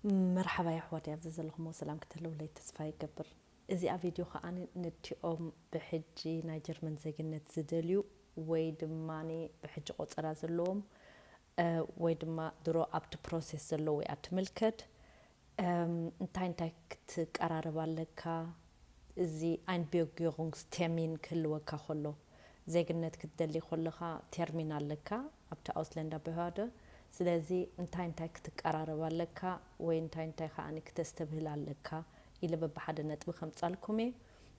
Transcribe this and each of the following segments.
مرحبا يا حواتي عبد الزلخم وسلام كتلو لي تسفاي قبر إذا فيديو خاني نتيوم بحجي نايجر من زيجنت زدليو ويدماني بحج قطرة زلوم ويدما درو أبت بروسيس زلو أتملكت انتاي كتقرار بالك زي ein Bürgerungstermin كلوكا خلو زيجنت كتدلي خلها ترمينال لك أبت Ausländerbehörde ስለዚህ እንታይ ክትቀራረባ ኣለካ ወይ እንታይ ከኣኒ ክትስተብህል ኣለካ ኢለ በብሓደ ነጥቢ ከምፃልኩም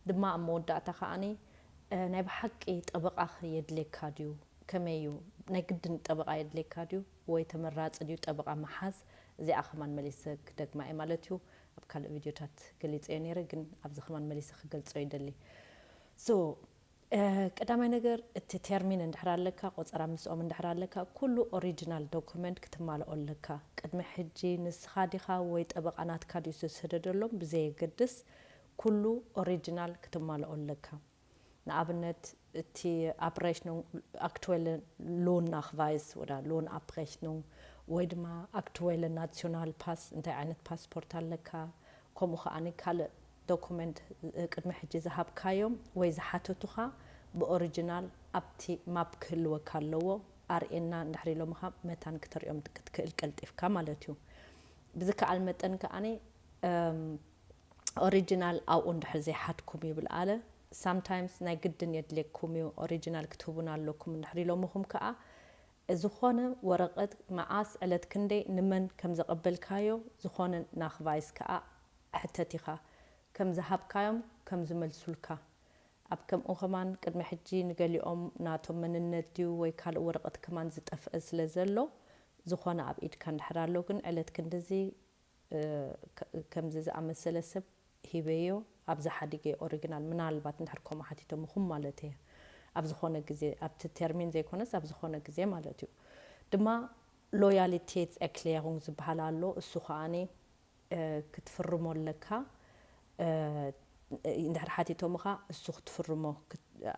ድማ ኣብ መወዳእታ ከኣኒ ናይ ብሓቂ ጠበቓ የድልየካ ድዩ ከመይ እዩ ናይ ግድን ጠበቓ የድልየካ ድዩ ወይ ተመራፂ ድዩ ጠበቓ መሓዝ እዚኣ ኸማን መሊሰ ክደግማ እየ ማለት እዩ ኣብ ካልእ ቪድዮታት ገሊፀ እየ ነይረ ግን ኣብዚ ኸማን መሊሰ ክገልፆ ይደሊ ቀዳማይ ነገር እቲ ተርሚን እንድሕር ኣለካ ቆፀራ ምስኦም እንድሕር ኣለካ ኩሉ ኦሪጂናል ዶክመንት ክትማልኦ ኣለካ ቅድሚ ሕጂ ንስኻ ዲኻ ወይ ጠበቓ ናትካ ድዩ ዝሰደደሎም ብዘየገድስ ኩሉ ኦሪጂናል ክትማልኦ ኣለካ ንኣብነት እቲ አብሬሽኑን aktuelle Lohnnachweis oder Lohnabrechnung ወይ ድማ aktuelle Nationalpass እንታይ ዓይነት ፓስፖርት ኣለካ ከምኡ ኸኣኒ ካልእ ዶክመንት ቅድሚ ሕጂ ዝሃብካዮም ወይ ዝሓተቱኻ ብኦሪጂናል ኣብቲ ማፕ ክህልወካ ኣለዎ ኣርኤና እንድሕር ኢሎምኻ መታን ክትሪኦም ክትክእል ቀልጢፍካ ማለት እዩ ብዝከኣል መጠን ከኣኒ ኦሪጂናል ኣብኡ እንድሕር ዘይሓትኩም ይብል ኣለ sometimes ናይ ግድን የድልየኩም እዩ ኦሪጂናል ክትህቡና ኣለኩም እንድሕር ኢሎምኹም ከዓ ዝኾነ ወረቐት መዓስ ዕለት ክንደይ ንመን ከም ዘቐበልካዮ ዝኾነ ናኽቫይስ ከዓ ሕተት ኢኻ ከም ዝሃብካዮም ከም ዝመልሱልካ ኣብ ከምኡ ኸማን ቅድሚ ሕጂ ንገሊኦም ናቶም መንነት ድዩ ወይ ካልእ ወረቐት ከማን ዝጠፍአ ስለ ዘሎ ዝኾነ ኣብ ኢድካ እንድሕር ኣሎ ግን ዕለት ክንድዚ ከምዚ ዝኣመሰለ ሰብ ሂበዮ ኣብ ዝሓዲገ ኦሪጂናል ምናልባት እንድሕር ከምኡ ሓቲቶምኹም ማለት እየ ኣብ ዝኾነ ግዜ ኣብቲ ተርሚን ዘይኮነስ ኣብ ዝኾነ ግዜ ማለት እዩ ድማ ሎያሊቴት ኤክሌሩንግ ዝበሃል ኣሎ እሱ ከኣኒ ክትፍርሞ ኣለካ እንድሕር ሓቲቶምኻ እሱ ክትፍርሞ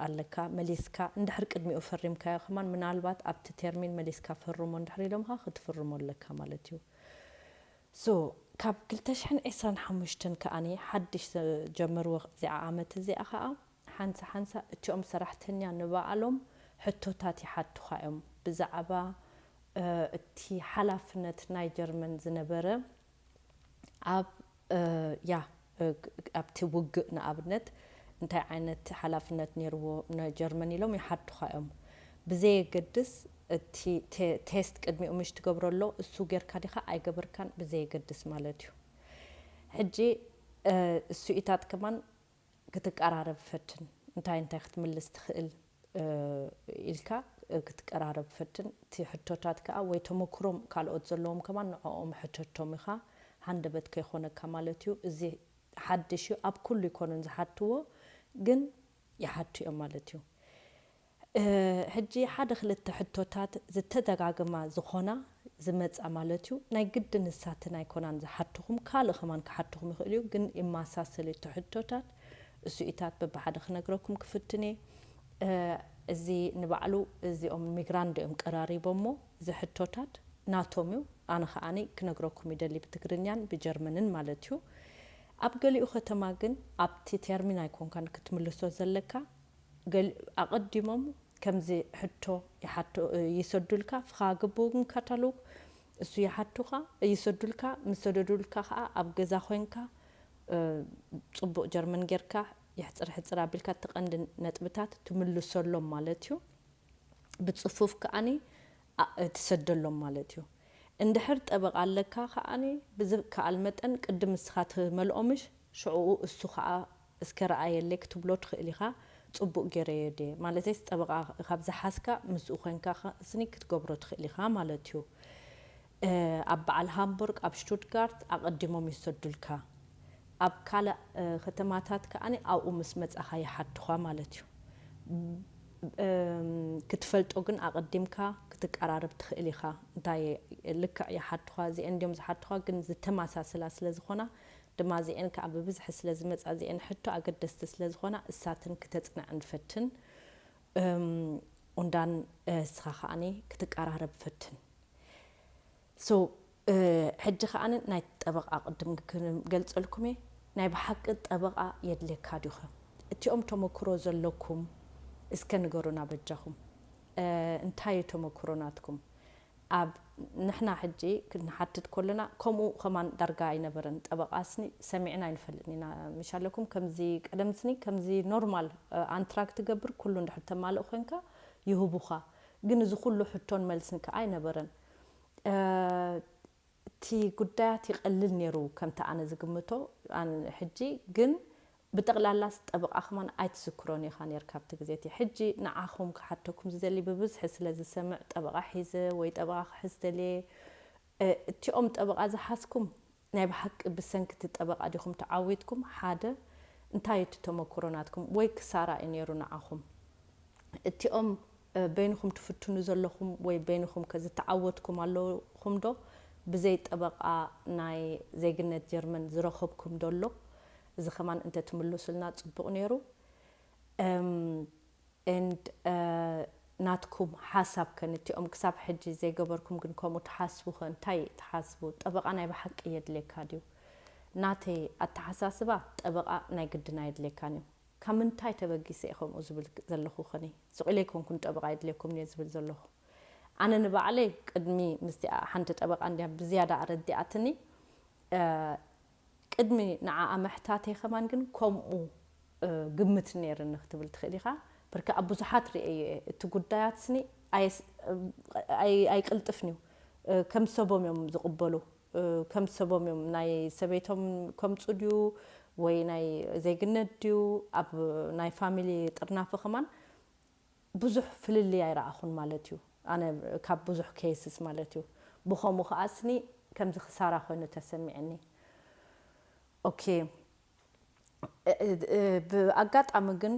ኣለካ መሊስካ እንድሕር ቅድሚኡ ፈሪምካዮ ኸማን ምናልባት ኣብቲ ተርሚን መሊስካ ፈርሞ እንድሕር ኢሎምኻ ክትፍርሞ ኣለካ ማለት እዩ ካብ 2025 ከኣኒ ሓድሽ ጀመርዎ እዚኣ ዓመት እዚኣ ከዓ ሓንሳ እቲኦም ሰራሕተኛ ንባዕሎም ሕቶታት ይሓትኻ እዮም ብዛዕባ እቲ ሓላፍነት ናይ ጀርመን ዝነበረ ኣብ ኣብቲ ውግእ ንኣብነት እንታይ ዓይነት ሓላፍነት ነይርዎ ጀርመን ኢሎም ይሓትኻ እዮም ብዘየገድስ እቲ ቴስት ቅድሚኡ ምሽ ትገብረሎ እሱ ጌርካ ዲኻ ኣይገበርካን ብዘየገድስ ማለት እዩ ሕጂ እሱ ኢታት ከማን ክትቀራረብ ፈትን እንታይ ክትምልስ ትኽእል ኢልካ ክትቀራረብ ፈትን እቲ ሕቶታት ከዓ ወይ ተመክሮም ካልኦት ዘለዎም ከማን ንዕኦም ሕተቶም ኢኻ ሃንደበት ከይኾነካ ማለት እዩ እዚ ሓድሽ ኣብ ኩሉ ይኮኑን ዝሓትዎ ግን ይሓቱ እዮም ማለት እዩ ሕጂ ሓደ ክልተ ሕቶታት ዝተደጋገማ ዝኾና ዝመፃ ማለት እዩ ናይ ግድን ንሳትን ኣይኮናን ዝሓትኹም ካልእ ኸማን ክሓትኹም ይኽእል እዩ ግን ይመሳሰል እቲ ሕቶታት እሱ ኢታት በብሓደ ክነግረኩም ክፍትን እዚ ንባዕሉ እዚኦም ሚግራንት እዮም ቀራሪቦሞ እዚ ሕቶታት ናቶም እዩ ኣነ ከኣኒ ክነግረኩም ይደሊ ብትግርኛን ብጀርመንን ማለት እዩ ኣብ ገሊኡ ከተማ ግን ኣብቲ ተርሚን ኣይኮንካን ክትምልሶ ዘለካ ኣቐዲሞም ከምዚ ሕቶ ይሰዱልካ ፍኻ ግቡን ካታሎግ እሱ ይሓቱኻ ይሰዱልካ ምስ ሰደዱልካ ከዓ ኣብ ገዛ ኮይንካ ፅቡቕ ጀርመን ጌርካ ሕፅር ኣቢልካ ትቐንዲ ነጥብታት ትምልሰሎም ማለት እዩ ብፅፉፍ ከኣኒ ትሰደሎም ማለት እዩ እንድሕር ጠበቓ ኣለካ ከኣኒ ብዝከኣል መጠን ቅድም ንስኻ ትመልኦምሽ ሽዑኡ እሱ ከዓ እስከ ረኣየለይ ክትብሎ ትኽእል ኢኻ ፅቡቕ ገይረዮ ድየ ማለት ስ ጠበቓ ካብ ዝሓዝካ ምስኡ ኮይንካ ስኒ ክትገብሮ ትኽእል ኢኻ ማለት እዩ ኣብ በዓል ሃምቡርግ ኣብ ሽቱትጋርት ኣቐዲሞም ይሰዱልካ ኣብ ካልእ ከተማታት ከኣኒ ኣብኡ ምስ መፃኻ ይሓትኻ ማለት እዩ ክትፈልጦ ግን ኣቐዲምካ ክትቀራርብ ትኽእል ኢኻ እንታይ ልክዕ ይሓትኻ እዚአን ድዮም ዝሓትኻ ግን ዝተመሳሰላ ስለ ዝኾና ድማ እዚአን ከዓ ብብዝሒ ስለ ዝመፃ እዚአን ሕቶ ኣገደስቲ ስለ ዝኾና እሳትን ክተፅንዕ ንፈትን ኡንዳን ስኻ ከኣኒ ክትቀራርብ ፈትን ሕጂ ኸኣነ ናይ ጠበቓ ቅድም ክገልፀልኩም እየ ናይ ብሓቂ ጠበቓ የድልየካ ዲኹ እቲኦም ተመክሮ ዘለኩም እስከ ንገሩና በጃኹም እንታይ ተመክሮናትኩም ኣብ ንሕና ሕጂ ክንሓትት ከለና ከምኡ ኸማን ዳርጋ ኣይነበረን ጠበቓስኒ ሰሚዕና ኣይንፈልጥን ኢና ምሻለኩም ከምዚ ቀደምስኒ ከምዚ ኖርማል አንትራክ ትገብር ኩሉ እንድሕር ተማልእ ኮንካ ይህቡኻ ግን እዚ ኩሉ ሕቶን መልስን ከዓ ኣይነበረን እቲ ጉዳያት ይቐልል ነይሩ ከምቲ ኣነ ዝግምቶ ሕጂ ግን ብጠቕላላስ ጠበቓ ኸማን ኣይትዝክሮን ኢኻ ነርካ ኣብቲ ግዜቲ ሕጂ ንዓኹም ክሓተኩም ዝደሊ ብብዝሒ ስለ ዝሰምዕ ጠበቓ ሒዘ ወይ ጠበቓ ክሕዝ ደልየ እቲኦም ጠበቓ ዝሓዝኩም ናይ ብሓቂ ብሰንኪቲ ጠበቓ ዲኹም ተዓዊትኩም ሓደ እንታይ እቲ ተመክሮናትኩም ወይ ክሳራ እዩ ነይሩ ንዓኹም እቲኦም በይንኹም ትፍትኑ ዘለኹም ወይ በይንኹም ዝተዓወትኩም ኣለኹም ዶ ብዘይ ጠበቓ ናይ ዜግነት ጀርመን ዝረኸብኩም ደሎ እዚ ኸማን እንተ ትምልሱልና ጽቡቕ ነይሩ ናትኩም ሓሳብ ከንቲኦም ክሳብ ሕጂ ዘይገበርኩም ግን ከምኡ ትሓስቡ ኸ እንታይ ትሓስቡ ጠበቓ ናይ ብሓቂ የድልየካ ድዩ ናተይ ኣተሓሳስባ ጠበቓ ናይ ግድና የድልየካን እዩ ካብ ምንታይ ተበጊሰ እየ ከምኡ ዝብል ዘለኹ ኸኒ ስቑኢለ ይኮንኩን ጠበቓ የድልየኩም እየ ዝብል ዘለኹ ኣነ ንባዕለይ ቅድሚ ምስቲ ሓንቲ ጠበቓ እንድያ ብዝያዳ ኣረዲኣትኒ ቅድሚ ንዓኣ መሕታተይ ኸማን ግን ከምኡ ግምት ነይርኒ ክትብል ትኽእል ኢኻ ብርካ ኣብ ብዙሓት ርእየ እቲ ጉዳያት ስኒ ኣይቅልጥፍን እዩ ከም ሰቦም እዮም ዝቕበሉ ከም ሰቦም እዮም ናይ ሰበይቶም ከምፁ ድዩ ወይ ናይ ዜግነት ድዩ ኣብ ናይ ፋሚሊ ጥርናፈ ኸማን ብዙሕ ፍልልይ ኣይረኣኹን ማለት እዩ ኣነ ካብ ብዙሕ ኬስስ ማለት እዩ ብኸምኡ ኸኣስኒ ከምዚ ክሳራ ኮይኑ ተሰሚዕኒ ኦኬ ብኣጋጣሚ ግን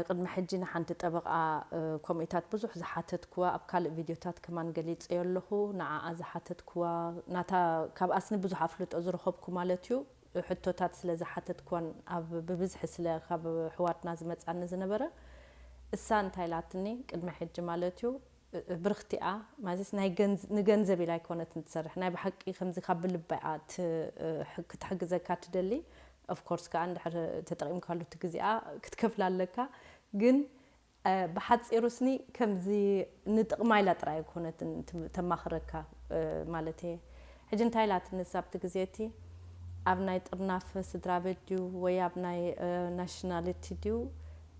ቅድሚ ሕጂ ንሓንቲ ጠበቓ ኮሚታት ብዙሕ ዝሓተትክዋ ኣብ ካልእ ቪድዮታት ከማን ገሊፀ ኣለኹ ንዓኣ ዝሓተትክዋ ናታ ካብ ኣስኒ ብዙሕ ኣፍልጦ ዝረኸብኩ ማለት እዩ ሕቶታት ስለ ዝሓተትክዋን ኣብ ብብዝሒ ስለ ካብ ሕዋትና ዝመፃኒ ዝነበረ እሳ እንታይ ላትኒ ቅድሚ ሕጂ ማለት እዩ ብርክቲኣ ማለት ንገንዘብ ኢላ ኣይኮነትን ትሰርሕ ናይ ብሓቂ ከምዚ ካብ ብልባይኣ ክትሕግዘካ ትደሊ ኦፍ ኮርስ ከዓ እንድሕር ተጠቒምካሉ እቲ ግዜኣ ክትከፍላ ኣለካ ግን ብሓፂሩስኒ ከምዚ ንጥቕማ ኢላ ጥራይ ኣይኮነትን ተማኽረካ ማለት እየ ሕጂ እንታይ ላትኒ ኣብቲ ግዜቲ ኣብ ናይ ጥርናፈ ስድራ ቤት ድዩ ወይ ኣብ ናይ ናሽናሊቲ ድዩ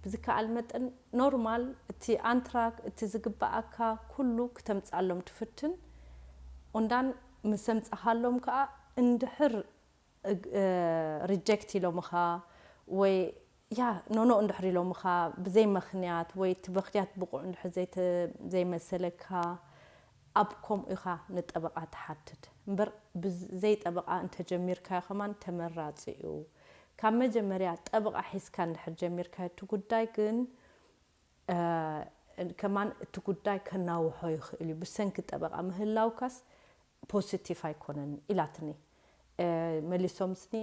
ብዝከኣል መጠን ኖርማል እቲ አንትራክ እቲ ዝግባኣካ ኩሉ ክተምፃሎም ትፍትን ወንዳን ምስ ኣምፃኻሎም ከዓ እንድሕር ሪጀክት ኢሎምኻ ወይ ያ ኖኖ እንድሕር ኢሎምኻ ብዘይ ምኽንያት ወይ እቲ ምኽንያት ብቑዕ እንድሕር ዘይመሰለካ ኣብ ከምኡ ኢኻ ንጠበቓ ትሓትት እምበር ብዘይ ጠበቓ እንተጀሚርካዮ ኸማን ተመራፂ እዩ ካብ መጀመርያ ጠበቓ ሒዝካ እንድሕር ጀሚርካዮ እቲ ጉዳይ ግን ከማን እቲ ጉዳይ ከናውሖ ይኽእል እዩ ብሰንኪ ጠበቓ ምህላውካስ ፖዚቲቭ ኣይኮነን ኢላትኒ መሊሶም ስኒ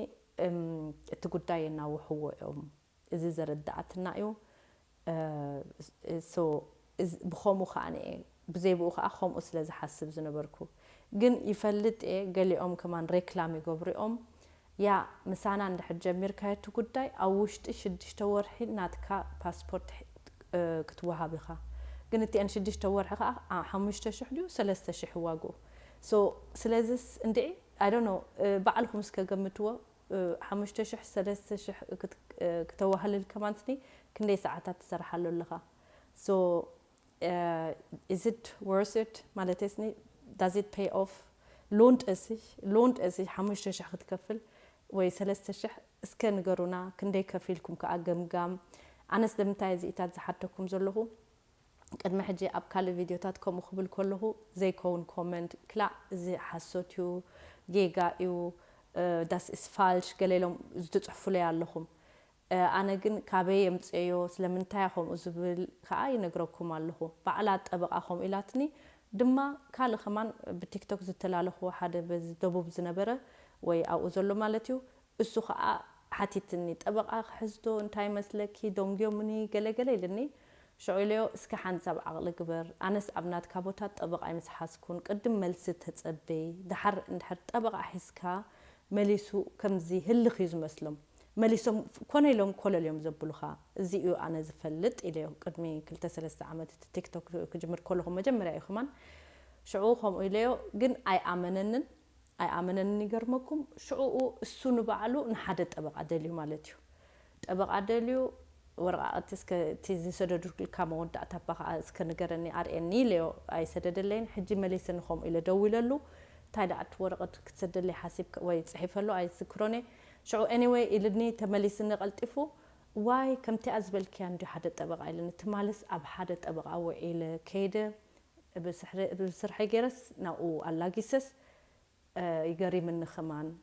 እቲ ጉዳይ የናውሕዎ እዮም እዚ ዘረዳእትና እዩ ብኸምኡ ከዓነ ብዘይብኡ ከዓ ከምኡ ስለ ዝሓስብ ዝነበርኩ ግን ይፈልጥ እየ ገሊኦም ከማን ሬክላም ይገብሩ እዮም ያ ምሳና እንድሕር ጀሚርካዮ እቲ ጉዳይ ኣብ ውሽጢ 6 ወርሒ ናትካ ፓስፖርት ክትወሃብ ኢኻ ግን እቲአን 6 ወርሒ ከዓ 5,000 ድዩ 3,000 ዋግኡ ስለዚስ እንድዒ I don't know ባዕልኩም እስከገምትዎ 5,000 3,000 ክተዋህልል ከማንስኒ ክንደይ ሰዓታት ትሰርሓሉ ኣለኻ is it worth it ማለትስኒ does it pay off ሎንድ እዚ 5,000 ክትከፍል ወይ 3,000 እስከ ንገሩና ክንደይ ከፊልኩም ከዓ ገምጋም ኣነስ ለምንታይ እዚኢታት ዝሓተኩም ዘለኹ ቅድሚ ሕጂ ኣብ ካልእ ቪድዮታት ከምኡ ክብል ከለኹ ዘይከውን ኮመንት ክላ እዚ ሓሶት እዩ ጌጋ እዩ ዳስ ኢስ ፋልሽ ገለሎም ዝትፅሕፉለይ ኣለኹም ኣነ ግን ካበይ የምፅዮ ስለምንታይ ከምኡ ዝብል ከዓ ይነግረኩም ኣለኹ ባዕላ ጠበቓ ከምኡ ኢላትኒ ድማ ካልእ ኸማን ብቲክቶክ ዝተላለኹ ሓደ በዝደቡብ ዝነበረ ወይ ኣብኡ ዘሎ ማለት እዩ እሱ ከዓ ሓቲትኒ ጠበቓ ክሕዝዶ እንታይ መስለኪ ዶንግዮምኒ ገለገለ ኢልኒ شعوليو اسك حنسب عقل قبر أنس أبنات كابوتات طبق أي مسحاسكون قدم ملسي تتصبي دحر طبق أحسكا مليسو كمزي هل خيز مسلم مليسهم كون لهم كل اليوم زبلوها زيو أنا زفلت إليه قدمي كل 3 عامات تيك توك كجمر كلهم مجمر يا إخوان شعوهم إليه جن أي أمنن يجرمكم شعو السون بعلو نحدد طبق عدليو مالتيو طبق عدليو ورقات اسك تيزي سددر كلكم ود اتبخ اسك نغرني ارني ليو اي سددلين حجي مليسنخم الى دويللو تايدات ورقات كسدلي حاسب وي صحيفلو اي سكروني شعو اني الدني تمليسن قلطفو واي كمتي ازبل كان دي حد طبق ايلن تمالس اب حد طبق او الى كيده بسرح جرس ناو الاغيسس يغري من خمان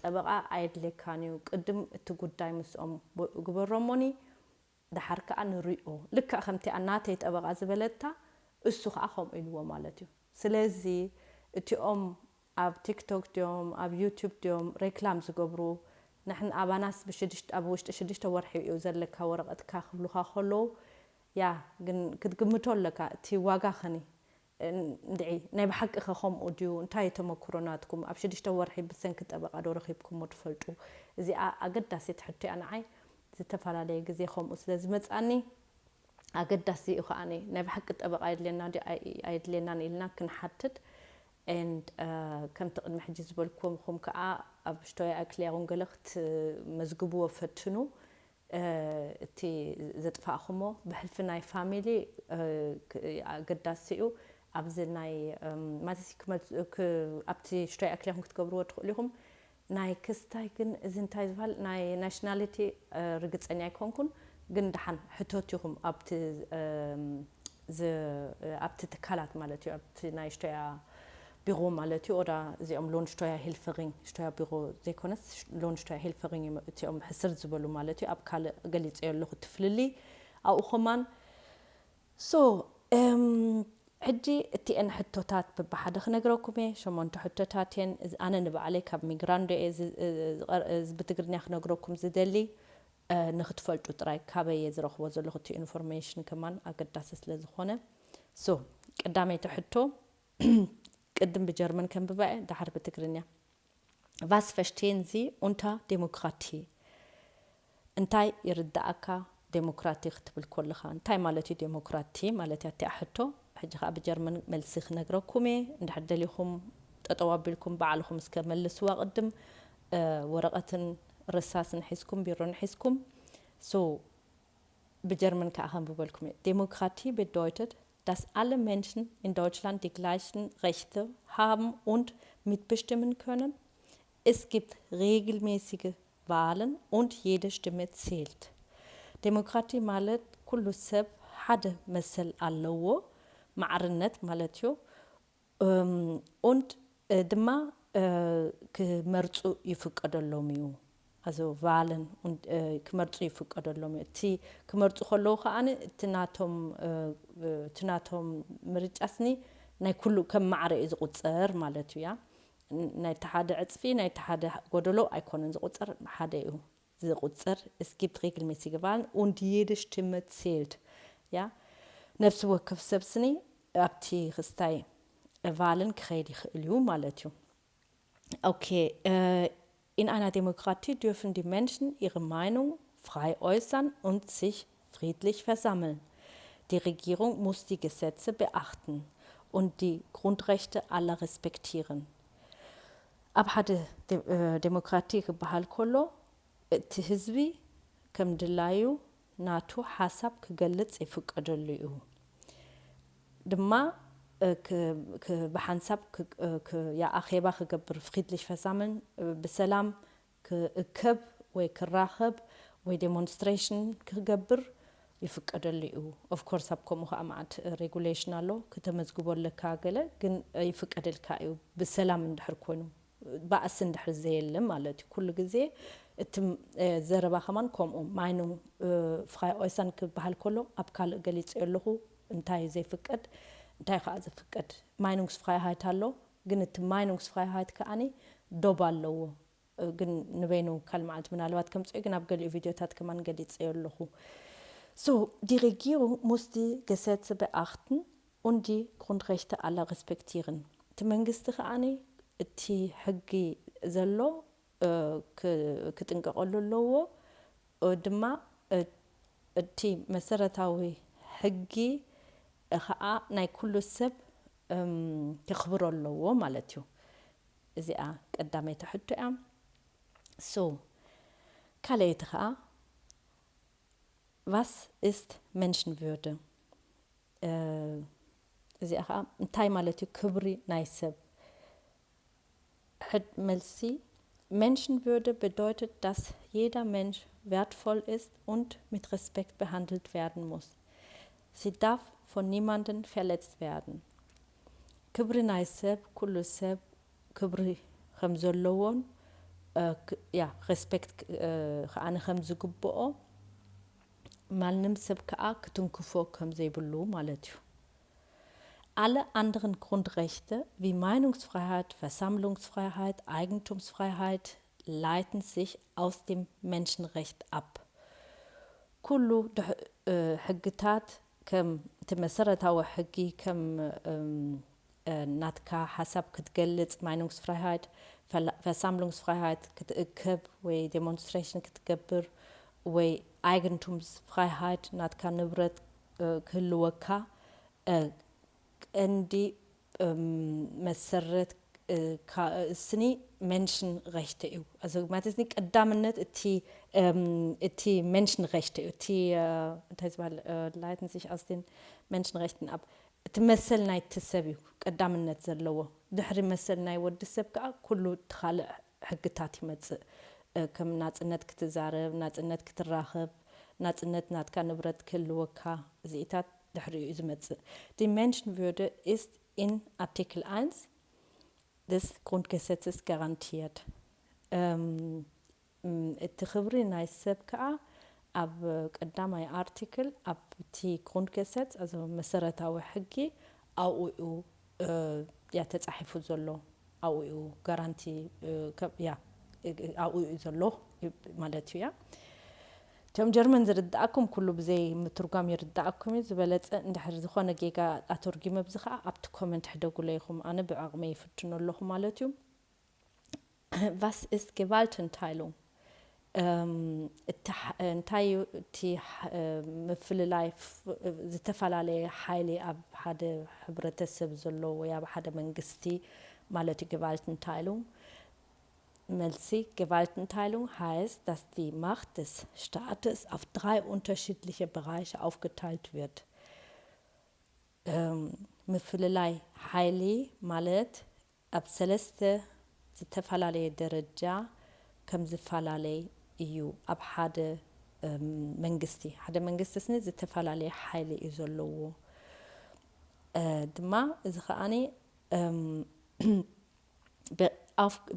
طبقة عيد لكانيو قدم تقداي مسأم جبرموني ده حركة أنا ريو لك أخمتي أناتي طبقة زبلتها السوق أخم إلوا مالتيو سلازي تيوم أب تيك توك ديوم أب يوتيوب ديوم ريكلام زجبرو نحن أباناس بشدشت أبوشت شدشت ورحي يوزر لك ورقة كاخلوها خلو يا جن كتجمتول لك تي واقع خني ندعي نبي حق خم أوديو انتهي تمكروناتكم أبشدش تور حب سنك تبقى دور خيبكم متفلتو زي أقد داسيت حتى أنا عاي زي تفعل عليه جزي خم أسلزمت أني أقد داسي أخاني نبي حق تبقى عيد لنا دي عيد لنا إلنا كنحدد and كم تقدم حجز بالكم خم كأ أبشتوي أكليرون قلقت مزجوبو وفتنو تي زت فاخمو بحلفناي فاميلي أقد داسيو أبزناي ما تسيكمل أبتي شتى أكلهم كتقبروا تقولهم ناي كستايكن إذن تايزفال ناي nationality رجعت أني أكونكن جندحن حتوتيهم أبتي تكالات مالتي أبتي ناي شتى بيرو مالتي أو زي لونشتويا هيلفرين شتى بيرو زي كونس لونشتويا هيلفرين تي حسر زبلو مالتي أبكال قليت أيه لغة تفللي أو خمان حجي تي أن حتوتات ببحد خنقرأكمي شو من تحتوتاتين أنا نبى عليك بميجراندو إز بتقدرني خنقرأكم زدلي نختفل تراي كابي يزرخ وزلخ تي إنفورميشن كمان أقد داسس لزخونة قدامي تحتو قدم بجرمن كم ببقى ده حرب بتقدرني was verstehen Sie unter Demokratie انتاي يردأك ديمقراطي ختبل كل خان انتاي مالتي ديمقراطي مالتي تأحتو حجة بجرمن ملسخ نقرأكمي نحد لكم تطوابلكم بعلكم اسكملس وقدم ورقة رصاص نحسكم بيرون نحسكم بجرمن كأهم بقولكم Demokratie bedeutet, dass alle Menschen in Deutschland die gleichen Rechte haben und mitbestimmen können. Es gibt regelmäßige Wahlen und jede Stimme zählt. Demokratie ማለት ኩሉ ሰብ ሓደ መሰል ኣለዎ ማዕርነት ማለት እዩ und ድማ ክመርፁ ይፍቀደሎም እዩ also Wahlen und ክመርፁ ይፍቀደሎም እዩ እቲ ክመርፁ ከለዉ ከዓኒ እቲ ናቶም ምርጫስኒ ናይ ኩሉ ከም ማዕረ እዩ ዝቁፀር ማለት እዩ ያ ናይ ሓደ ዕፅፊ ናይ ሓደ ጎደሎ ኣይኮነን ዝቁፀር ሓደ እዩ ዝቁፀር es gibt regelmäßige Wahlen und jede Stimme zählt ja ነፍሲ ወከፍ ሰብስኒ ኣብቲ ክስታይ Wahlen ክኸይድ ይኽእል እዩ ማለት እዩ okay in einer Demokratie dürfen die Menschen ihre Meinung frei äußern und sich friedlich versammeln. Die Regierung muss die Gesetze beachten und die Grundrechte aller respektieren. Ab hatte Demokratie gebahal kolo تهزبي كم دلايو ناتو حسب كجلت يفقدلو دما بحنسب يا أخيبا خجبر friedlich versammeln بسلام ككب وكراخب وdemonstration كجبر يفقدلو of course هبكم مخامات regulation አለው ከተመዝግቦልካ ገለ ግን ይፈቀደልካዩ በሰላም እንድሕርኮኑ ባእስ እንድሕር ዘየለም ማለት ኩሉ ጊዜ እትም ዘረባ ከማን ኮምኡ ማይኑ ፍራይ ኦይሳን ክበሃል ኮሎ ኣብካል ገሊጽ የለኹ እንታይ ዘይፍቀድ እንታይ ከዓ ዝፍቀድ ማይኑንግስ ፍራይሃይት ኣሎ ግን እቲ ማይኑንግስ ፍራይሃይት ከኣኒ ዶብ ኣለዎ ግን ንበይኑ ካልማዓት ምናልባት ከምጽኡ ግን ኣብ ገሊኡ ቪድዮታት ከማን ገሊጽ የለኹ So, die Regierung muss die Gesetze beachten und die Grundrechte aller respektieren. እቲ መንግስቲ ከዓኒ እቲ ሕጊ ዘሎ ክጥንቀቐሉ ኣለዎ ድማ እቲ መሰረታዊ ሕጊ ከዓ ናይ ኩሉ ሰብ ከኽብሮ ኣለዎ ማለት እዩ እዚኣ ቀዳመይቲ ሕቶ እያ ሶ ካልአይቲ ከዓ was ist Menschenwürde እዚኣ ከዓ እንታይ ማለት እዩ ክብሪ ናይ ሰብ Melsi Menschenwürde bedeutet, dass jeder Mensch wertvoll ist und mit Respekt behandelt werden muss. Sie darf von niemandem verletzt werden. Kibri ናይ ሰብ ኩሉ ሰብ ክብሪ ከም ዘለዎን ሬስፔክት ከዓነ ከም ዝግብኦ ማንም ሰብ ከዓ ክትንክፎ ከም ዘይብሉ ማለት እዩ Alle anderen Grundrechte wie Meinungsfreiheit, Versammlungsfreiheit, Eigentumsfreiheit leiten sich aus dem Menschenrecht ab. Kullu ሕግታት ከም እቲ መሰረታዊ ሕጊ ከም ናትካ ሓሳብ ክትገልጽ Meinungsfreiheit, Versammlungsfreiheit ክትእከብ ወይ demonstration ክትገብር ወይ Eigentumsfreiheit ናትካ ንብረት ክህልወካ ቀንዲ መሰረት ስኒ Menschenrechte እዩ ማለት ነው ቀዳምነት እቲ Menschenrechte እዩ እቲ እንታይ ዝበሃል leiten sich aus den Menschenrechten ab እቲ መሰል ናይ ሰብ እዩ ቀዳምነት ዘለዎ ድሕሪ መሰል ናይ ወዲ ሰብ ከዓ ኩሉ ተኻልእ ሕግታት ይመጽእ ከም ናጽነት ክትዛረብ ናጽነት ክትራኸብ ናጽነት ናትካ ንብረት ክህልወካ እዚታት ድሕሪኡ ዝመጽእ Die Menschenwürde ist in Artikel 1 des Grundgesetzes garantiert. እቲ ክብሪ ናይ ሰብ ከዓ ኣብ ቀዳማይ አርቲክል ኣብቲ Grundgesetz also መሰረታዊ ሕጊ ኣብኡ ተጻሒፉ ዘሎ ኣብኡ ጋራንቲ ኣብኡ ዘሎ ማለት እዩ ቶም ጀርመን ዝርዳእኩም ኩሉ ብዘይ ምትርጓም ይርዳእኩም ዝበለጸ እንድሕር ዝኾነ ጌጋ ኣተርጊመ ብዚ ከዓ ኣብቲ ኮመንት ሕደጉለ ኢኹም ኣነ ብዓቕመ ይፍትኖ ኣለኹ ማለት እዩ Was ist Gewaltenteilung? እንታይ እቲ ምፍልላይ ዝተፈላለየ ሓይሊ ኣብ ሓደ ሕብረተሰብ ዘሎ ወይ ኣብ ሓደ መንግስቲ ማለት እዩ Gewaltenteilung Melzi, Gewaltenteilung heißt, dass die Macht des Staates auf 3 unterschiedliche Bereiche aufgeteilt wird. ምፍልላይ ሓይሊ ማለት ኣብ ሰለስተ ዝተፈላለየ ደረጃ ከም ዝፈላለይ እዩ ኣብ ሓደ መንግስቲ ስኒ ዝተፈላለየ ሓይሊ እዩ ዘለዎ ድማ እዚ ከዓኒ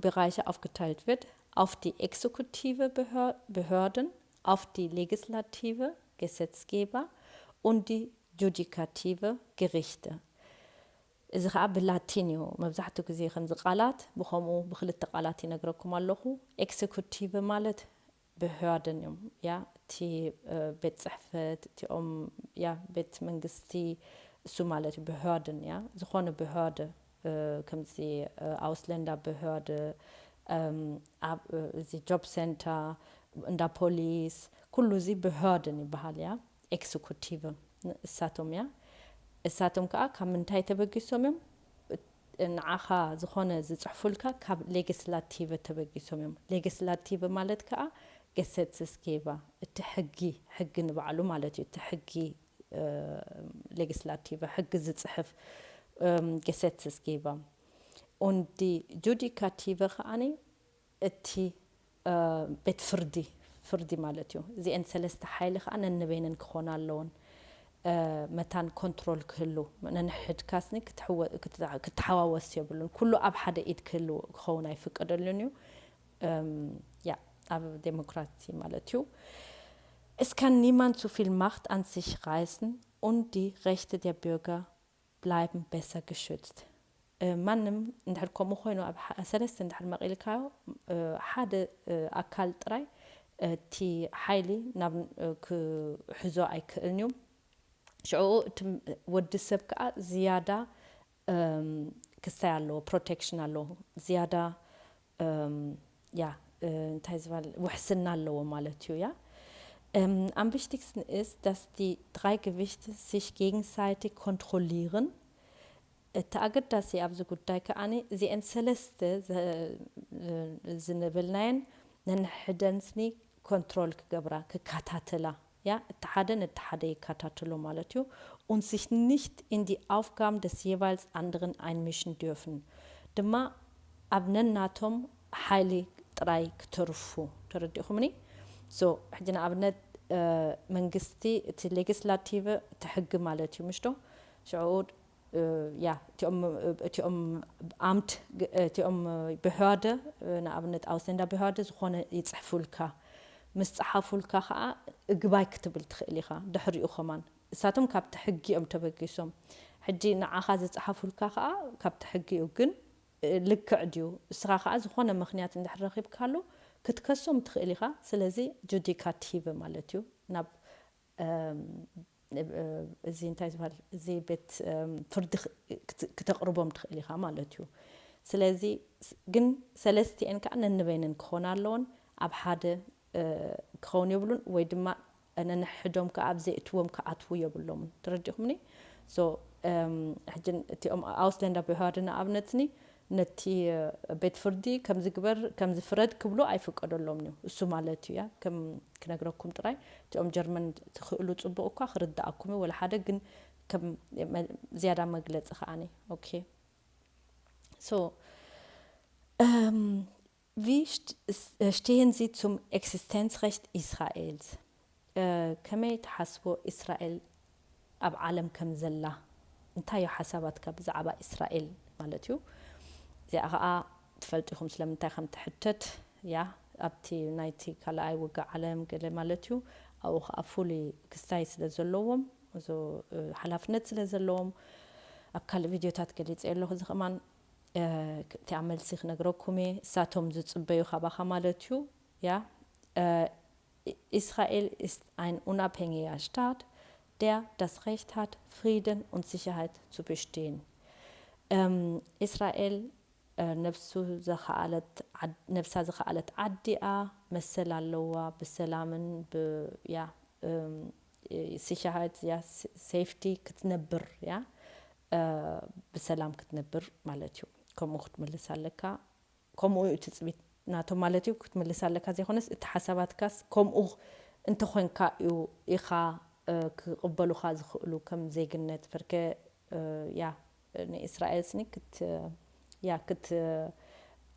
Bereiche aufgeteilt wird, auf die exekutive Behörden, auf die legislative Gesetzgeber und die judikative Gerichte. እዚ ከዓ ብላቲን እዩ መብዛሕትኡ ግዜ ከምዚ ቃላት ብከምኡ ብክልተ ቃላት ይነግረኩም ኣለኹ ኤክሴኩቲቭ ማለት ብህርደን እዮም እቲ ቤት ጽሕፈት እቲኦም ቤት መንግስቲ እሱ ማለት ብህርደን ዝኾነ ብህርደ ከምዚ Ausländerbehörde እዚ ጆብ ሴንተር እንዳ ፖሊስ ኩሉ እዚ ብህርደን ይበሃል ኤክሴኩቲቭ እሳቶም ከዓ ካብ ምንታይ ተበጊሶም እዮም ንዓኻ ዝኾነ ዝጽሕፉልካ ካብ ሌጊስላቲቭ ተበጊሶም እዮም ሌጊስላቲቭ ማለት ከዓ Gesetzesgeber እቲ ሕጊ ንባዕሉ ማለት እዩ እቲ ሕጊ ሌጊስላቲቭ ሕጊ ዝጽሕፍ Gesetzesgeber und die judikative ከዓኒ እቲ ቤት ፍርዲ ማለት እዩ እዚአን ሰለስተ ሓይሊ ከዓ ነንበይነን ክኾና ኣለዎን መታን ኮንትሮል ክህሉ ነንሕድካስኒ ክትሓዋወስ የብሉን ኩሉ ኣብ ሓደ ኢድ ክኸውን ኣይፍቀደሉን እዩ ኣብ ዴሞክራሲ ማለት እዩ Es kann niemand zu viel Macht an sich reißen und die Rechte der Bürger bleiben besser geschützt. ማንም እንድሕር ከምኡ ኮይኑ ኣብ ሰለስተ እንድሕር መቒልካዮ ሓደ ኣካል ጥራይ እቲ ሓይሊ ናብ ክሕዞ ኣይክእልን እዩ ሽዑ እቲ ወዲ ሰብ ከዓ ዝያዳ ክስታይ ኣለዎ ፕሮቴክሽን ኣለዎ ዝያዳ እንታይ ዝበሃል ውሕስና ኣለዎ ማለት እዩ ያ am wichtigsten ist, dass die drei Gewichte sich gegenseitig kontrollieren. ተኣገዳሲ ኣብዚ ጉዳይ ከዓኒ እዚአን ሰለስተ ዝንብልናየን ነንሕደንስኒ ኮንትሮል ክገብራ ክከታተላ ja እቲ ሓደ ነቲ ሓደ ይከታተሉ ማለት እዩ und sich nicht in die Aufgaben des jeweils anderen einmischen dürfen ድማ ኣብ ነናቶም ሓይሊ ጥራይ ክተርፉ ተረዲእኹምኒ so ሕጂ ንኣብነት መንግስቲ እቲ ሌጊስላቲቭ እቲ ሕጊ ማለት እዩ ምሽዶ ሽዑ እቲኦም ኣምት እቲኦም ብሕዋደ ንኣብነት ኣውስለንዳ ብሕዋደ ዝኾነ ይፅሕፉልካ ምስ ፀሓፉልካ ከዓ እግባይ ክትብል ትኽእል ኢኻ ድሕሪኡ ኸማን እሳቶም ካብቲ ሕጊ እዮም ተበጊሶም ሕጂ ንዓኻ ዝፀሓፉልካ ከዓ ካብቲ ሕጊኡ ግን ልክዕ ድዩ እስኻ ከዓ ዝኾነ ምኽንያት እንድሕር ረኺብካሉ ክትከሶም ትኽእል ኢኻ ስለዚ ጁዲካቲቭ ማለት እዩ ናብ እዚ እንታይ ዝበሃል እዚ ቤት ፍርዲ ክተቕርቦም ትኽእል ኢኻ ማለት እዩ ስለዚ ግን ሰለስቲአን ከዓ ነንበይነን ክኾና ኣለዎን ኣብ ሓደ ክኸውን የብሉን ወይ ድማ ነንሕዶም ከዓ ኣብ ዘይእትዎም ክኣትዉ የብሎምን ተረዲኹምኒ ሶ ሕጂ እቲኦም ኣውስለንዳ ብሕዋደ ንኣብነትኒ ነቲ ቤት ፍርዲ ከም ዝግበር ከም ዝፍረድ ክብሎ ኣይፍቀደሎምን እዩ እሱ ማለት እዩ ከም ክነግረኩም ጥራይ እቲኦም ጀርመን ትኽእሉ ፅቡቕ እኳ ክርዳእኩም ወላ ሓደ ግን ከም ዝያዳ መግለፂ ከዓኒ ኦኬ so wie stehen Sie zum Existenzrecht Israels ከመይ ተሓስቦ እስራኤል ኣብ ዓለም ከም ዘላ እንታይ እዩ ሓሳባትካ ብዛዕባ እስራኤል ማለት እዩ እዚኣ ከዓ ትፈልጢኹም ስለምንታይ ከም ትሕተት ያ ኣብቲ ናይቲ ካልኣይ ውግእ ዓለም ገለ ማለት እዩ ኣብኡ ከዓ ፍሉይ ክስታይ ስለ ዘለዎም እዞ ሓላፍነት ስለ ዘለዎም ኣብ ካልእ ቪድዮታት ገሊፀ ኣለኹ እዚ ኸማን እቲ ኣብ መልሲ ክነግረኩም እየ እሳቶም ዝፅበዩ ካባኻ ማለት እዩ ያ Israel ist ein unabhängiger Staat, der das Recht hat, Frieden und Sicherheit zu bestehen. Israel ነብሳ ዝኸኣለት ዓዲኣ መሰል ኣለዋ ብሰላምን ሲሻሃት ሴፍቲ ክትነብር ብሰላም ክትነብር ማለት እዩ ከምኡ ክትምልስ ኣለካ ከምኡ እቲ ፅቢት ናቶም ማለት እዩ ክትምልስ ኣለካ ዘይኾነስ እቲ ሓሳባትካስ ከምኡ እንተኾንካ እዩ ኢኻ ክቕበሉኻ ዝኽእሉ ከም ዜግነት ፍርከ ንእስራኤል ስኒ ክት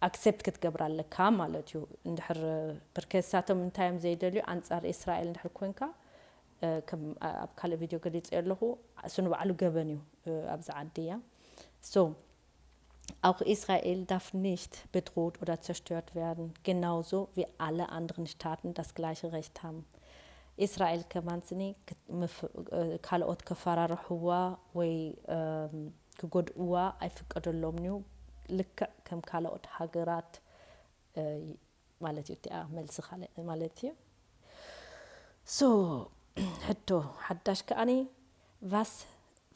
ኣክሴፕት ክትገብር ኣለካ ማለት እዩ እንድሕር ብርከሳቶም እንታዮም ዘይደልዩ ኣንጻር እስራኤል እንድሕር ኮንካ ከም ኣብ ካልእ ቪድዮ ገሊፀ ኣለኹ እሱ ንባዕሉ ገበን እዩ ኣብዚ ዓዲ እያ so auch Israel darf nicht bedroht oder zerstört werden genauso wie alle anderen Staaten das gleiche Recht haben Israel ከማንስኒ ካልኦት ከፈራርሕዋ ወይ ክጎድእዋ ኣይፍቀደሎምን እዩ ልክዕ ከም ካልኦት ሃገራት ማለት እዩ እቲኣ መልሲ ማለት እዩ so ሕቶ ሓዳሽ ከዓኒ was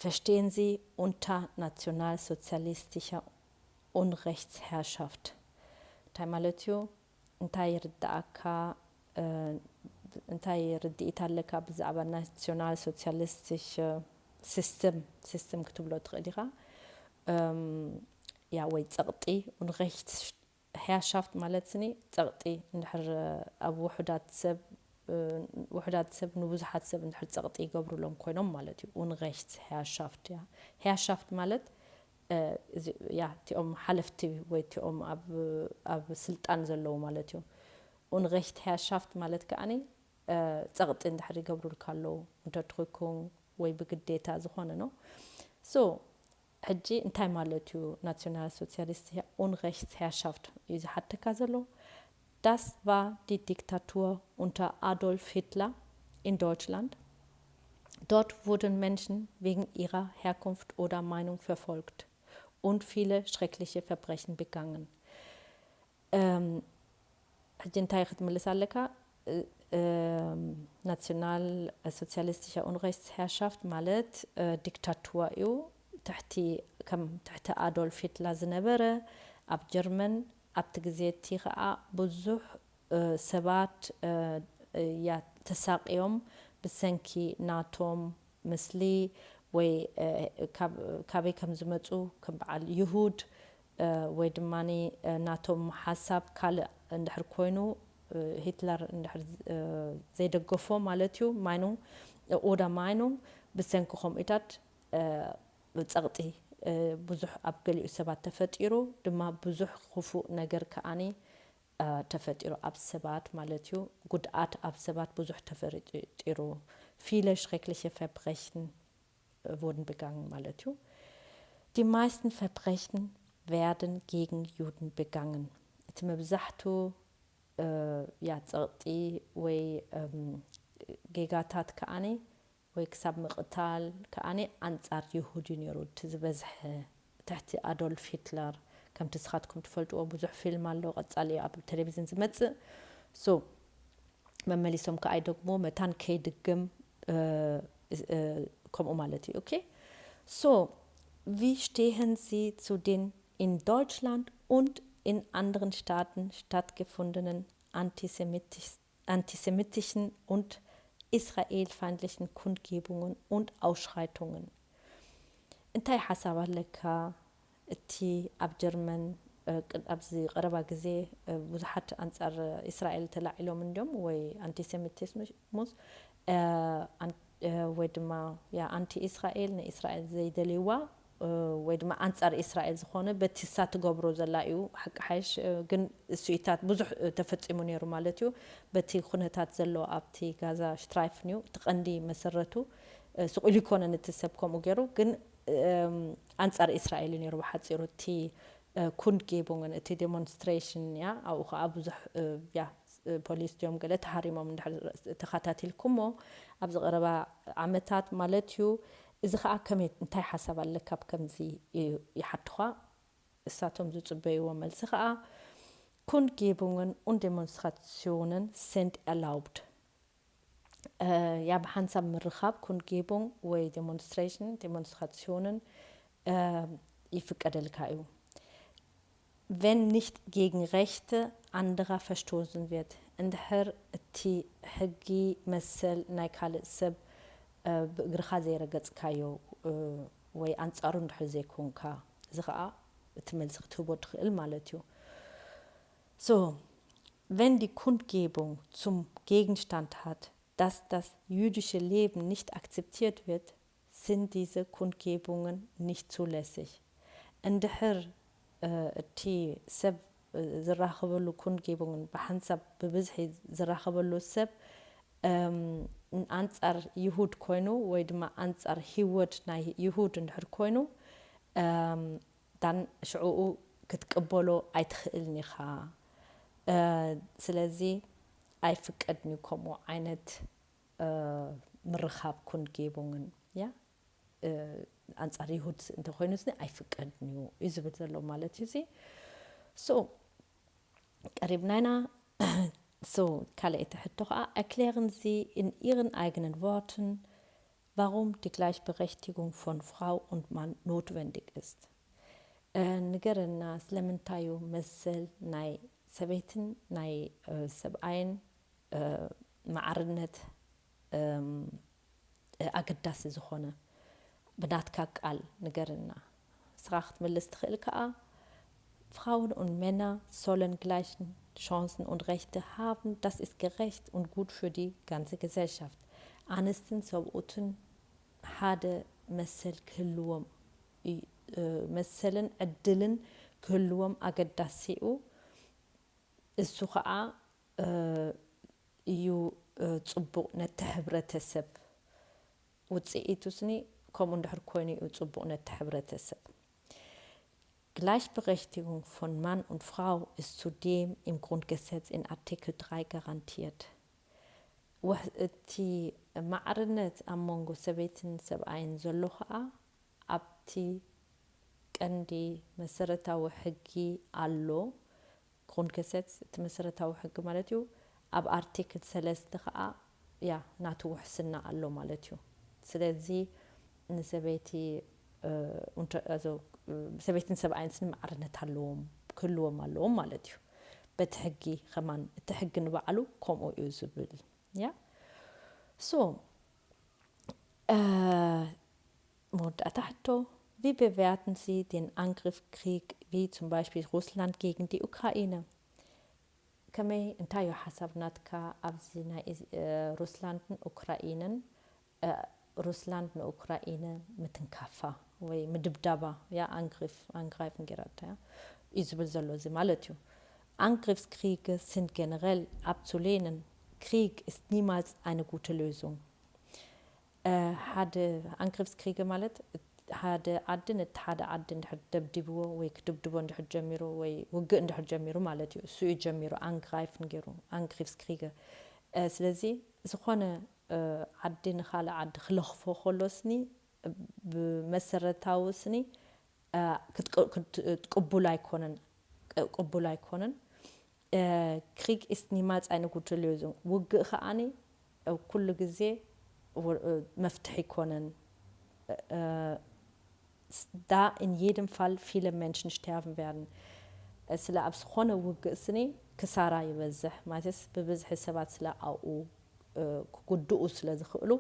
verstehen Sie unter nationalsozialistischer Unrechtsherrschaft እንታይ ማለት እዩ እንታይ ይርዳእካ እንታይ ርድኢት ኣለካ ብዛዕባ ናሽናል ሶሲያሊስቲሽ ሲስተም ክትብሎ ትኽእል ኢኻ ወይ ፀቕጢ unrechtsherrschaft ማለት ስኒ ፀቕጢ እንድሕር ኣብ ውሕዳት ሰብ ንብዙሓት ሰብ እንድሕር ፀቕጢ ይገብሩሎም ኮይኖም ማለት እዩ unrechtsherrschaft herrschaft ማለት እቲኦም ሓለፍቲ ወይ እቲኦም ኣብ ስልጣን ዘለዉ ማለት እዩ unrechtsherrschaft ማለት ከዓኒ ፀቕጢ እንድሕር ይገብሩልካ ኣለዉ እንተትኽኩም ወይ ብግዴታ ዝኾነ ነው so ሕጂ እንታይ ማለት እዩ ናሽናል ሶሲያሊስቲስche Unrechtsherrschaft እዩ ዝሓተካ ዘሎ Das war die Diktatur unter Adolf Hitler in Deutschland. Dort wurden Menschen wegen ihrer Herkunft oder Meinung verfolgt und viele schreckliche Verbrechen begangen. እንታይ ክትምልስ ኣለካ nationalsozialistischer Unrechtsherrschaft ማለት ዲክታቱዋ እዩ ትሕቲ ኣዶልፍ ሂትለር ዝነበረ ኣብ ጀርመን ኣብቲ ግዜ እቲ ከዓ ብዙሕ ሰባት ተሳቂዮም ብሰንኪ ናቶም ምስሊ ወይ ካበይ ከም ዝመፁ ከም በዓል ይሁድ ወይ ድማኒ ናቶም ሓሳብ ካልእ እንድሕር ኮይኑ ሂትለር እንድሕር ዘይደገፎ ማለት እዩ ማይኑ ኦዳ ማይኑ ብሰንኪ ከምኡታት ፀቕጢ ብዙሕ ኣብ ገሊኡ ሰባት ተፈጢሩ ድማ ብዙሕ ክፉእ ነገር ከዓኒ ተፈጢሩ ኣብ ሰባት ማለት እዩ ጉድኣት ኣብ ሰባት ብዙሕ ተፈጢሩ viele schreckliche Verbrechen wurden begangen ማለት እዩ die meisten Verbrechen werden gegen Juden begangen እቲ መብዛሕትኡ ፀቕጢ ወይ ጌጋታት ከዓኒ ወይ ክሳብ ምቕታል ከዓኒ ኣንጻር ይሁዲ ነይሩ እቲ ዝበዝሐ ትሕቲ ኣዶልፍ ሂትለር ከምቲ ንስኻትኩም ትፈልጥዎ ብዙሕ ፊልም ኣሎ ቀጻሊ ኣብ ቴሌቪዥን ዝመጽእ መመሊሶም ከዓይ ደግሞ መታን ከይድግም ከምኡ ማለት እዩ ኦኬ wie stehen Sie zu den in Deutschland und in anderen Staaten stattgefundenen antisemitischen und israelfeindlichen Kundgebungen und Ausschreitungen. እንታይ ሓሳብ ኣለካ እቲ ኣብ ጀርመን ኣብዚ ቀረባ ግዜ ብዙሓት ኣንጻር እስራኤል ተላዒሎም እንዲኦም ወይ አንቲሴሚቲዝሙስ ወይ ድማ ኣንቲ እስራኤል ንእስራኤል ዘይደልይዋ ወይ ድማ ኣንጻር እስራኤል ዝኾነ በቲ ሳ ትገብሮ ዘላ እዩ ሓቂ ሓይሽ ግን እሱኢታት ብዙሕ ተፈፂሙ ነይሩ ማለት እዩ በቲ ኩነታት ዘሎ ኣብቲ ጋዛ ሽትራይፍ እዩ እቲ ቀንዲ መሰረቱ ስቑኢሉ ይኮነን እቲ ሰብ ከምኡ ገይሩ ግን ኣንጻር እስራኤል ነይሩ ብሓፂሩ እቲ ኩንድጌቡንግን እቲ ዴሞንስትሬሽን ኣብኡ ከዓ ብዙሕ ፖሊስ ዮም ገለ ተሃሪሞም ተኸታቲልኩሞ ኣብ ዝቐረባ ዓመታት ማለት እዩ እዚ ከዓ ከመይ እንታይ ሓሳብ ኣለካ ከምዚ ይሓትኻ እሳቶም ዝፅበይዎ መልሲ ከዓ Kundgebungen und Demonstrationen sind erlaubt. በሓንሳብ ምርኻብ Kundgebung ወይ Demonstrationen ይፍቀደልካ እዩ wenn nicht gegen Rechte anderer verstoßen wird እንድሕር እቲ ሕጊ መሰል ናይ ካልእ ሰብ ብእግርኻ ዘይረገፅካዮ ወይ ኣንጻሩ እንድሕር ዘይኮንካ እዚ ከዓ እቲ መልሲ ክትህቦ ትኽእል ማለት እዩ So, wenn die Kundgebung zum Gegenstand hat, dass das jüdische Leben nicht akzeptiert wird, sind diese Kundgebungen nicht zulässig. እንድሕር እቲ ሰብ ዝራኸበሉ ኩንድጌቡንግን ብሓንሳብ ብብዝሒ ዝራኸበሉ ሰብ ኣንጻር ይሁድ ኮይኑ ወይ ድማ ኣንጻር ሂወት ናይ ይሁድ እንድሕር ኮይኑ ዳን ሽዑኡ ክትቅበሎ ኣይትኽእልኒ ኢኻ ስለዚ ኣይፍቀድኒ ከምኡ ዓይነት ምርኻብ ኩንድጌቡንግን ኣንጻር ይሁድ እንተኮይኑ ስኒ ኣይፍቀድኒ እዩ ዝብል ዘሎ ማለት እዩ so ቀሪብናይና so ካልአይቲ ሕቶ ከዓ erklären Sie in Ihren eigenen Worten warum die Gleichberechtigung von Frau und Mann notwendig ist ንገረና ስለምንታይ እዩ መሰል ናይ ሰበይትን ናይ ሰብኣይን ማዕርነት ኣገዳሲ ዝኾነ ብናትካ ቃል ንገረና ስራ ክትመልስ ትኽእል ከዓ Frauen und Männer sollen gleichen Chancen und Rechte haben. Das ist gerecht und gut für die ganze Gesellschaft. Anesten sobuten hade mesel ክህልዎም መሰልን ዕድልን ክህልዎም ኣገዳሲ እዩ እሱ ከዓ እዩ ፅቡቕ ነቲ ሕብረተሰብ ውፅኢቱ ስኒ ከምኡ እንድሕር ኮይኑ እዩ ፅቡቕ ነቲ ሕብረተሰብ Gleichberechtigung von Mann und Frau ist zudem im Grundgesetz in Artikel 3 garantiert. Die Ma'arnet am Mongo Sebetin Sebain Zoloha abti Kandi Meseretaw Hegi Allo Grundgesetz Meseretaw Hegi Malatu ኣብ ኣርቲክል 3 ከዓ ያ ናቱ ውሕስና ኣሎ ማለት እዩ ስለዚ ንሰበይቲ ሰበይትን ሰብኣይን ማዕርነት ኣለዎም ክህልዎም ኣለዎም ማለት እዩ በቲ ሕጊ ከማን እቲ ሕጊ ንባዕሉ ከምኡ እዩ ዝብል ያ ሶ መወዳእታ ሕቶ wie bewerten Sie den Angriffskrieg wie zum Beispiel Russland gegen die Ukraine كمي انتايو حسابناتك أبزينا روسلاندن أوكراينن روسلاندن أوكراينن متنكافة وي مدبدابة يا angreifen gerade ja إزبل زلو زي مالتيو Angriffskriege sind generell abzulehnen. Krieg ist niemals eine gute Lösung. Hatte Angriffskriege malet هذا عدن هذا عدن دبدبوا ويكدبدبوا عند حجميرو ويوقع عند حجميرو مالتي سوء جميرو Angriffskriege ስለዚህ ዝኾነ عدن خال عد خلخفو خلصني بمسرتاوسني قبول يكونن Krieg ist niemals eine gute Lösung وقع خاني كل جزء مفتح يكونن da in jedem Fall viele Menschen sterben werden. Es la abskhone wugsni ksara yibzh mates bebzh ሰባት ስለ አኡ ጉዱኡ ስለ ዝኽእሉ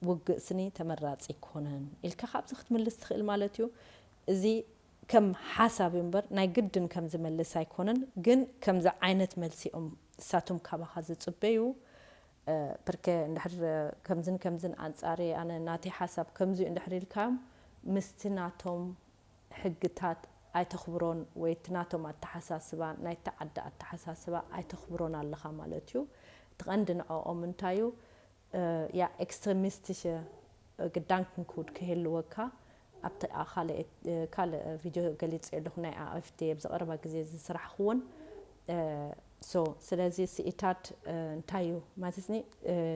ውግእስኒ ተመራፂ ይኮነን ኢልካ ካብዚ ክትምልስ ትኽእል ማለት እዩ እዚ ከም ሓሳብ እምበር ናይ ግድን ከም ዝመልስ ኣይኮነን ግን ከምዚ ዓይነት መልሲኦም እሳቶም ካባኻ ዝፅበዩ ብርከ እንድሕር ከምዝን አንጻሪ ኣነ ናተይ ሓሳብ ከምዚ እንድሕር ኢልካዮም مستناتهم حقتات أي تخبرون ويتناتهم التحساسبة نيتعدى التحساسبة أي تخبرون على خامالتيو تغندن أو منتايو يا إكستريمستيشة Gedankencode كهلوكا أبت أخالي كال فيديو قليت لهنا AfD بزقربا جزيز سرحون so ስለዚህ ሲኢታት እንታዩ ማለትኒ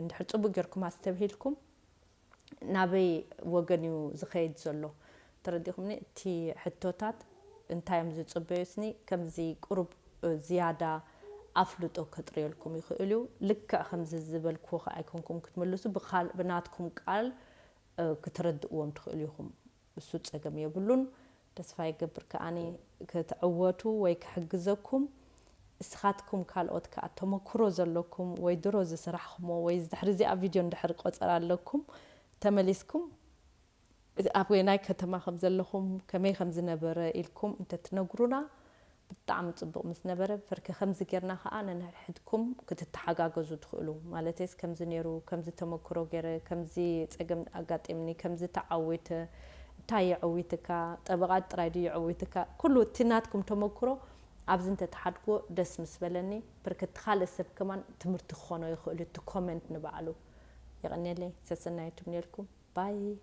እንድሕር ፅቡቅ ጌርኩም ኣስተብሂልኩም ናበይ ወገን እዩ ዝኸይድ ዘሎ ተረዲኹምኒ እቲ ሕቶታት እንታዮም ዝፅበዩስኒ ከምዚ ቁሩብ ዝያዳ ኣፍልጦ ከጥርየልኩም ይኽእሉ ልክዕ ከምዚ ዝበልክዎ ኣይኮንኩም ክትመልሱ ብናትኩም ቃል ክትረድእዎም ትኽእሉ ኢኹም እሱ ፀገም የብሉን ተስፋ ይገብር ከኣነ ክትዕወቱ ወይ ክሕግዘኩም እስኻትኩም ካልኦት ከዓ ተመክሮ ዘለኩም ወይ ድሮ ዝስራሕኹሞ ወይ ዝድሕሪ እዚኣ ቪድዮ እንድሕር ቆፀር ኣለኩም ተመሊስኩም ኣብ ወይናይ ከተማ ከም ዘለኹም ከመይ ከም ዝነበረ ኢልኩም እንተትነግሩና ብጣዕሚ ፅቡቅ ምስ ነበረ ፍርኪ ከምዚ ጌርና ከዓ ነንሕድኩም ክትተሓጋገዙ ትኽእሉ ማለትስ ከምዚ ነይሩ ከምዚ ተመክሮ ገይረ ከምዚ ፀገም ኣጋጢምኒ ከምዚ ተዓዊተ እንታይ ይዕዊትካ ጠበቓት ጥራይ ድዩ ይዕዊትካ ኩሉ እቲ ናትኩም ተመክሮ ኣብዚ እንተተሓድጎ ደስ ምስ በለኒ ፍርኪ እቲ ካልእ ሰብ ከማን ትምህርቲ ክኾኖ ይኽእሉ እቲ ኮመንት ንባዕሉ يغني لي سسنا يتمنيلكم باي